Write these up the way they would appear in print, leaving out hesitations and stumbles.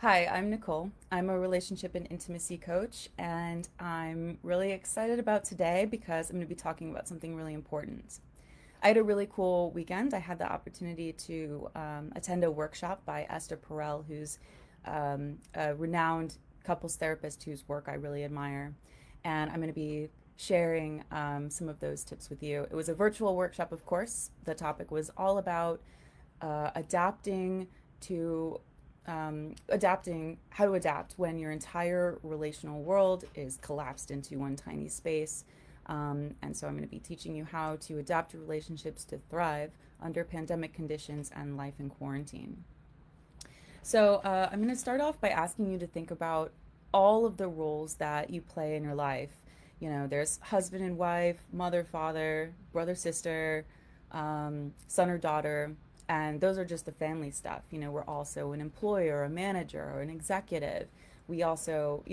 Hi, I'm Nicole. I'm a relationship and intimacy coach, and I'm really excited about today because I'm going to be talking about something really important. I had a really cool weekend. I had the opportunity to attend a workshop by Esther Perel, who's a renowned couples therapist whose work I really admire. And I'm going to be sharing some of those tips with you. It was a virtual workshop, of course. The topic was all about adapting to adapting how to adapt when your entire relational world is collapsed into one tiny space. And so I'm going to be teaching you how to adapt your relationships to thrive under pandemic conditions and life in quarantine. So I'm going to start off by asking you to think about all of the roles that you play in your life. You know, there's husband and wife, mother, father, brother, sister, son or daughter, and those are just the family stuff. You know, we're also an employer, a manager, or an executive. We also,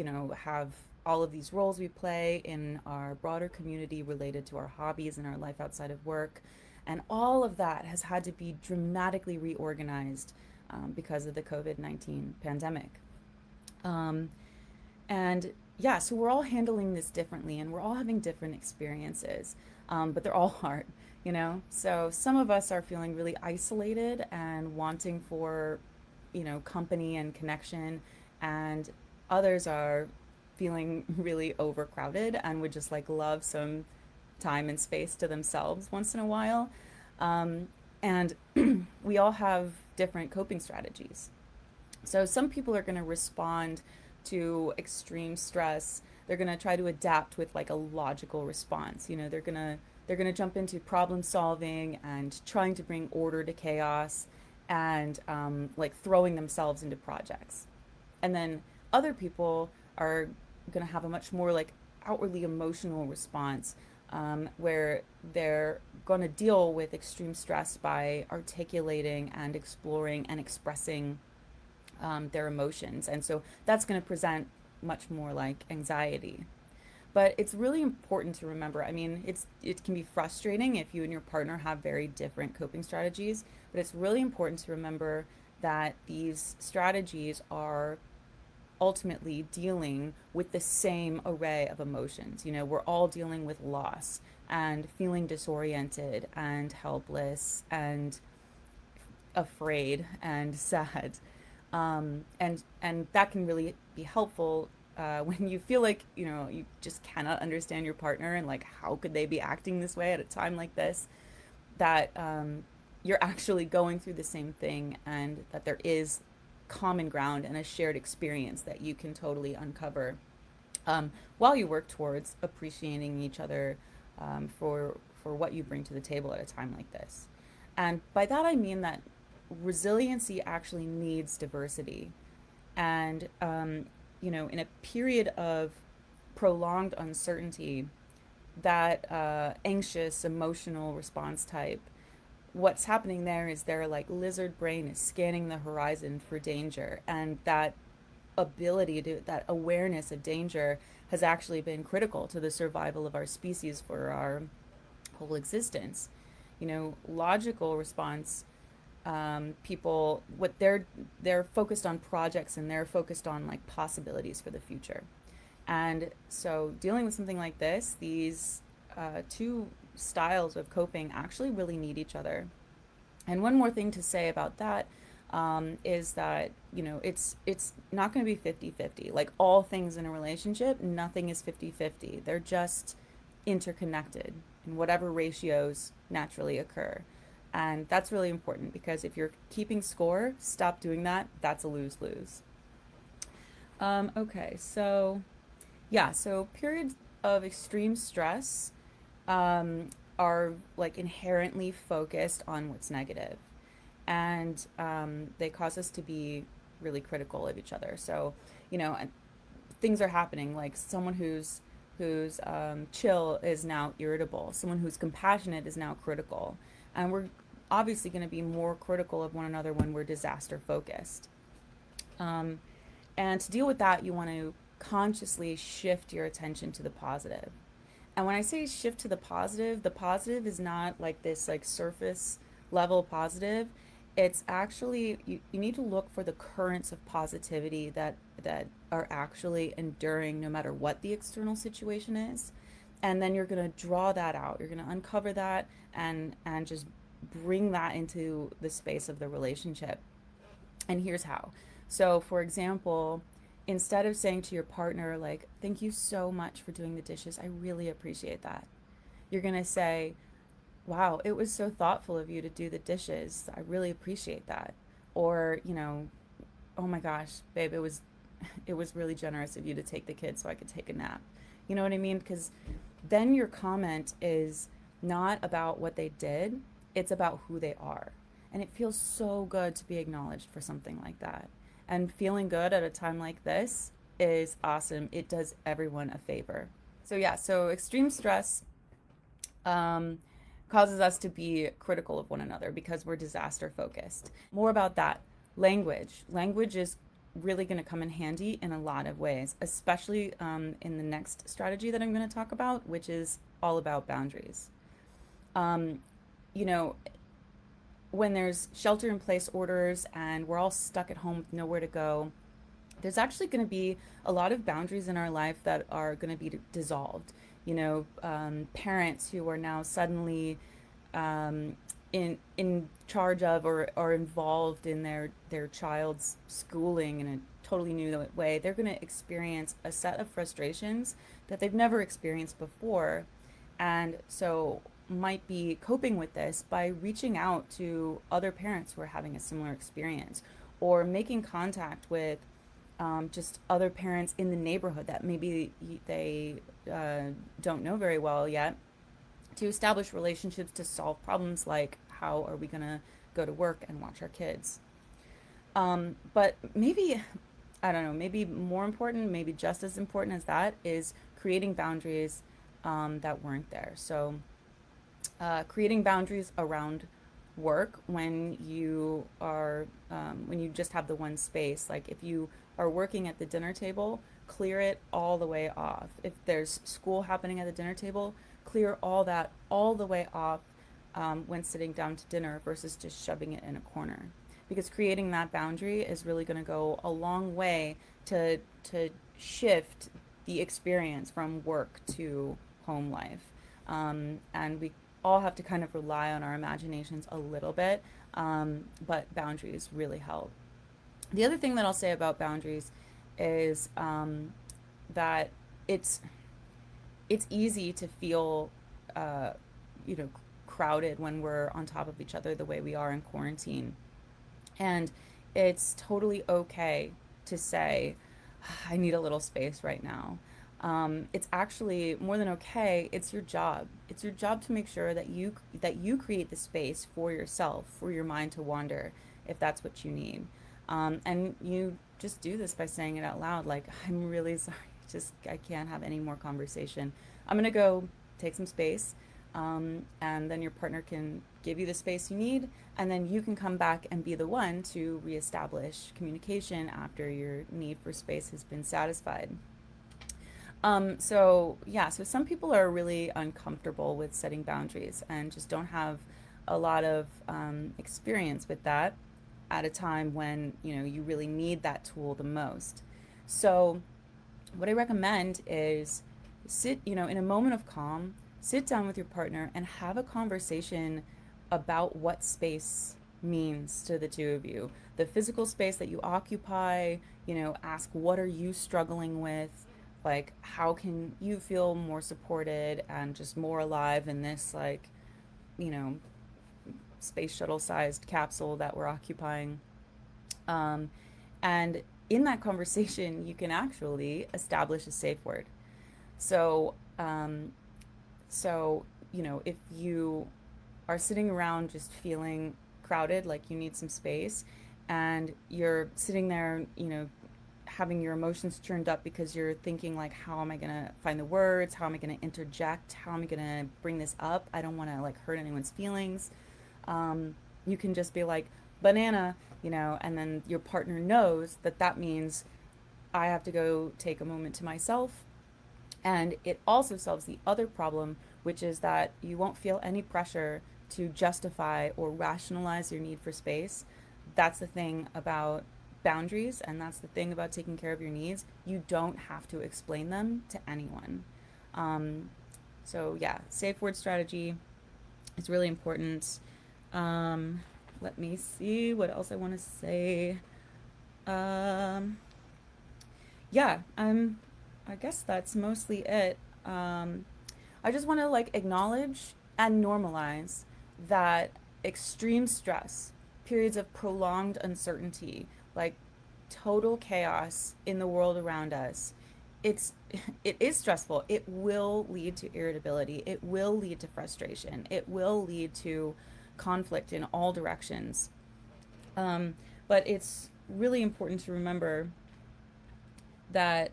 have all of these roles we play in our broader community related to our hobbies and our life outside of work. And all of that has had to be dramatically reorganized because of the COVID-19 pandemic. Um, and yeah, so we're all handling this differently and we're all having different experiences, but they're all hard, you know? So some of us are feeling really isolated and wanting for, company and connection, and others are feeling really overcrowded and would just like love some time and space to themselves once in a while. Um, and we all have different coping strategies. So some people are going to respond to extreme stress. They're going to try to adapt with like a logical response. You know, they're going to jump into problem solving and trying to bring order to chaos and like throwing themselves into projects. And then other people are going to have a much more like outwardly emotional response, where they're going to deal with extreme stress by articulating and exploring and expressing their emotions. And so that's going to present much more like anxiety. But it's really important to remember. I mean, it can be frustrating if you and your partner have very different coping strategies, but it's really important to remember that these strategies are ultimately dealing with the same array of emotions. You know, we're all dealing with loss and feeling disoriented and helpless and afraid and sad. And that can really be helpful when you feel like you just cannot understand your partner and like how could they be acting this way at a time like this, that you're actually going through the same thing and that there is common ground and a shared experience that you can totally uncover while you work towards appreciating each other for what you bring to the table at a time like this. And by that I mean that resiliency actually needs diversity. And, in a period of prolonged uncertainty, that anxious, emotional response type, what's happening there is their like lizard brain is scanning the horizon for danger. And that that awareness of danger has actually been critical to the survival of our species for our whole existence. You know, logical response, people what they're focused on projects and they're focused on like possibilities for the future. And so dealing with something like this, these two styles of coping actually really need each other. And one more thing to say about that is that it's not going to be 50-50. Like all things in a relationship, nothing is 50-50. They're just interconnected in whatever ratios naturally occur. And that's really important because if you're keeping score, stop doing that. That's a lose lose. Okay, so yeah, so periods of extreme stress are like inherently focused on what's negative, and they cause us to be really critical of each other. So, things are happening like someone who's chill is now irritable. Someone who's compassionate is now critical, and we're obviously going to be more critical of one another when we're disaster focused. Um, and to deal with that, you want to consciously shift your attention to the positive. And when I say shift to the positive is not like this like surface level positive. It's actually, you need to look for the currents of positivity that are actually enduring no matter what the external situation is. And then you're going to draw that out. You're going to uncover that and just bring that into the space of the relationship. And here's how. So, for example, instead of saying to your partner, like, thank you so much for doing the dishes, I really appreciate that, you're going to say, wow, it was so thoughtful of you to do the dishes. I really appreciate that. Or, oh my gosh, babe, it was really generous of you to take the kids so I could take a nap. You know what I mean? Because then your comment is not about what they did, it's about who they are. And it feels so good to be acknowledged for something like that. And feeling good at a time like this is awesome. It does everyone a favor. So, yeah, so extreme stress um, causes us to be critical of one another because we're disaster focused. More about that. Language. Language is really going to come in handy in a lot of ways, especially in the next strategy that I'm going to talk about, which is all about boundaries. Um, you know, when there's shelter in place orders and we're all stuck at home with nowhere to go, there's actually going to be a lot of boundaries in our life that are going to be dissolved. Parents who are now suddenly um, in charge of or involved in their child's schooling in a totally new way, they're going to experience a set of frustrations that they've never experienced before, and so might be coping with this by reaching out to other parents who are having a similar experience or making contact with just other parents in the neighborhood that maybe they uh, don't know very well yet, to establish relationships to solve problems like how are we going to go to work and watch our kids. But maybe, I don't know, maybe more important, maybe just as important as that is creating boundaries that weren't there. So, creating boundaries around work when you just have the one space. Like if you are working at the dinner table, clear it all the way off. If there's school happening at the dinner table, clear all that all the way off when sitting down to dinner versus just shoving it in a corner. Because creating that boundary is really going to go a long way to shift the experience from work to home life. And we all have to kind of rely on our imaginations a little bit, but boundaries really help. The other thing that I'll say about boundaries is that it's it's easy to feel, uh, you know, crowded when we're on top of each other the way we are in quarantine. And it's totally okay to say, I need a little space right now. It's actually more than okay. It's your job. It's your job to make sure that you create the space for yourself, for your mind to wander, if that's what you need. And you just do this by saying it out loud, like, I'm really sorry. Just I can't have any more conversation. I'm gonna go take some space, and then your partner can give you the space you need, and then you can come back and be the one to reestablish communication after your need for space has been satisfied. So yeah, so some people are really uncomfortable with setting boundaries and just don't have a lot of experience with that at a time when you really need that tool the most. So what I recommend is in a moment of calm, sit down with your partner and have a conversation about what space means to the two of you. The physical space that you occupy, ask what are you struggling with? Like, how can you feel more supported and just more alive in this, like, you know, space shuttle sized capsule that we're occupying? Um, and in that conversation, you can actually establish a safe word. So, if you are sitting around just feeling crowded, like you need some space, and you're sitting there, having your emotions churned up because you're thinking like, how am I gonna find the words? How am I gonna interject? How am I gonna bring this up? I don't want to like hurt anyone's feelings. You can just be like, banana, and then your partner knows that that means I have to go take a moment to myself. And it also solves the other problem, which is that you won't feel any pressure to justify or rationalize your need for space. That's the thing about boundaries, and that's the thing about taking care of your needs. You don't have to explain them to anyone. Um, so, yeah, safe word strategy is really important. Um, Let me see what else I want to say. Um, yeah, I guess that's mostly it. Um, I just want to like acknowledge and normalize that extreme stress, periods of prolonged uncertainty, like total chaos in the world around us. It's it is stressful. It will lead to irritability. It will lead to frustration. It will lead to conflict in all directions. Um, but it's really important to remember that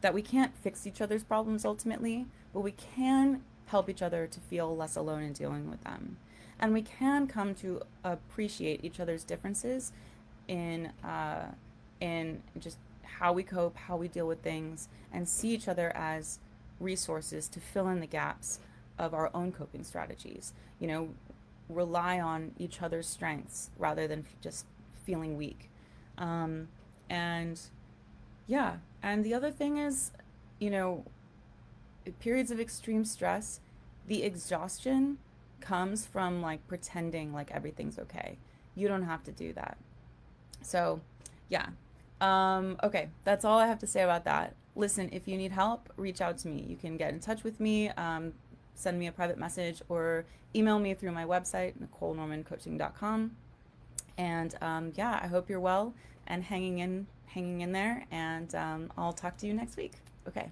that we can't fix each other's problems ultimately, but we can help each other to feel less alone in dealing with them. And we can come to appreciate each other's differences in just how we cope, how we deal with things, and see each other as resources to fill in the gaps of our own coping strategies. You know, rely on each other's strengths rather than just feeling weak. Um, and yeah, and the other thing is, you know, periods of extreme stress, the exhaustion comes from like pretending like everything's okay. You don't have to do that. So, yeah. Okay, that's all I have to say about that. Listen, if you need help, reach out to me. You can get in touch with me, send me a private message, or email me through my website, NicoleNormanCoaching.com. And yeah, I hope you're well and hanging in there. And I'll talk to you next week. Okay.